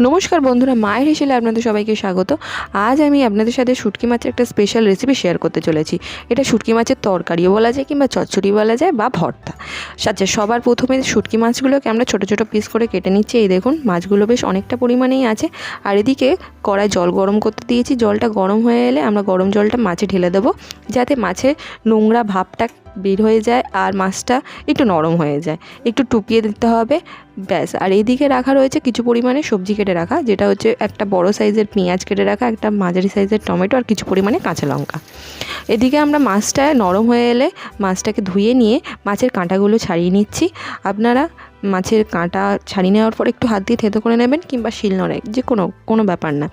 নমস্কার বন্ধুরা, মায়ের হেসেলে আপনাদের সবাইকে স্বাগত। আজ আমি আপনাদের সাথে শুটকি মাছের একটা স্পেশাল রেসিপি শেয়ার করতে চলেছি। এটা শুটকি মাছের তরকারিও বলা যায় কিংবা চচ্চড়ি বলা যায় বা ভর্তা। আচ্ছা, সবার প্রথমে শুটকি মাছগুলোকে আমরা ছোটো ছোটো পিস করে কেটে নিচ্ছি। এই দেখুন, মাছগুলো বেশ অনেকটা পরিমাণেই আছে। আর এদিকে কড়ায় জল গরম করতে দিয়েছি। জলটা গরম হয়ে এলে আমরা গরম জলটা মাছে ঢেলে দেবো, যাতে মাছের নোংরা ভাবটা বের হয়ে যায় আর মাছটা একটু নরম হয়ে যায়। একটু টুকিয়ে দিতে হবে, ব্যাস। আর এইদিকে রাখা রয়েছে কিছু পরিমাণে সবজি কেটে রাখা, যেটা হচ্ছে একটা বড় সাইজের পেঁয়াজ কেটে রাখা, একটা মাঝারি সাইজের টমেটো আর কিছু পরিমাণে কাঁচা লঙ্কা। এদিকে আমরা মাছটা নরম হয়ে এলে মাছটাকে ধুয়ে নিয়ে মাছের কাঁটাগুলো ছাড়িয়ে নিচ্ছি। আপনারা মাছের কাঁটা ছাড়িয়ে নেওয়ার পর একটু হাত দিয়ে থেঁতো করে নেবেন কিংবা শিলনোড়ায়, যে কোনো ব্যাপার না।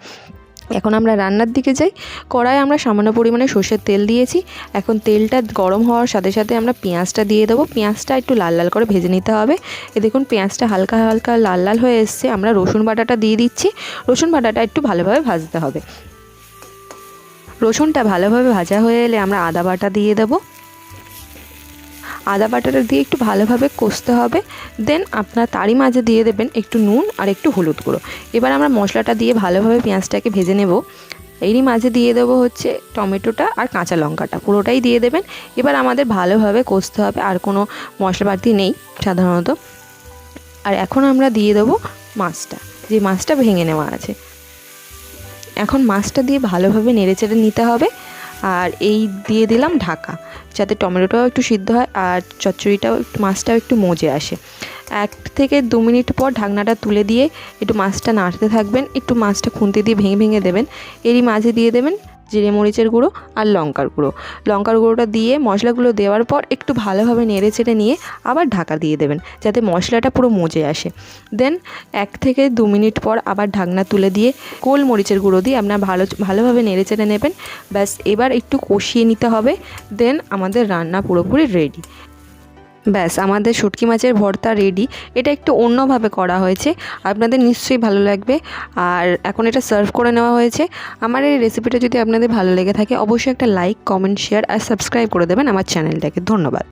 এখন আমরা রান্নার দিকে যাই। কড়াইয়ে আমরা সামান্য পরিমাণে সর্ষের তেল দিয়েছি। এখন তেলটা গরম হওয়ার সাথে সাথে আমরা পেঁয়াজটা দিয়ে দেবো। পেঁয়াজটা একটু লাল লাল করে ভেজে নিতে হবে। দেখুন, পেঁয়াজটা হালকা হালকা লাল লাল হয়ে এসছে। আমরা রসুন বাটাটা দিয়ে দিচ্ছি। রসুন বাটাটা একটু ভালোভাবে ভাজতে হবে। রসুনটা ভালোভাবে ভাজা হয়ে এলে আমরা আদা বাটা দিয়ে দেবো। আদা বাটাটা দিয়ে একটু ভালোভাবে কষতে হবে। দেন আপনার তারই মাঝে দিয়ে দেবেন একটু নুন আর একটু হলুদ গুঁড়ো। এবার আমরা মশলাটা দিয়ে ভালোভাবে পেঁয়াজটাকে ভেজে নেব। এরই মাঝে দিয়ে দেবো হচ্ছে টমেটোটা আর কাঁচা লঙ্কাটা, পুরোটাই দিয়ে দেবেন। এবার আমাদের ভালোভাবে কষতে হবে, আর কোনো মশলাপাতি নেই সাধারণত। আর এখন আমরা দিয়ে দেবো মাছটা, যে মাছটা ভেঙে নেওয়া আছে। এখন মাছটা দিয়ে ভালোভাবে নেড়েচেড়ে নিতে হবে। আর এই দিয়ে দিলাম ঢাকা, যাতে টমেটোটাও একটু সিদ্ধ হয় আর চচ্চড়িটাও মাছটাও একটু মজে আসে। 1 থেকে 2 মিনিট পর ঢাকনাটা তুলে দিয়ে একটু মাছটা নাড়তে থাকবেন। একটু মাছটা খুন্তি দিয়ে ভেঙে ভেঙে দেবেন। এরই মাঝে দিয়ে দেবেন জিরে মরিচের গুঁড়ো আর লঙ্কার গুঁড়ো। লঙ্কার গুঁড়োটা দিয়ে মশলাগুলো দেওয়ার পর একটু ভালোভাবে নেড়ে চেড়ে নিয়ে আবার ঢাকা দিয়ে দেবেন, যাতে মশলাটা পুরো মজে আসে। দেন 1 থেকে 2 মিনিট পর আবার ঢাকনা তুলে দিয়ে গোলমরিচের গুঁড়ো দিয়ে আপনার ভালোভাবে নেড়ে চেড়ে নেবেন। ব্যাস, এবার একটু কষিয়ে নিতে হবে। দেন আমাদের রান্না পুরোপুরি রেডি। ব্যাস, আমাদের শুটকি মাছের ভর্তা রেডি। এটা একটু অন্যভাবে করা হয়েছে, আপনাদের নিশ্চয়ই ভালো লাগবে। আর এখন এটা সার্ভ করে নেওয়া হয়েছে। আমার এই রেসিপিটা যদি আপনাদের ভালো লেগে থাকে, অবশ্যই একটা লাইক, কমেন্ট, শেয়ার আর সাবস্ক্রাইব করে দেবেন আমার চ্যানেলটাকে। ধন্যবাদ।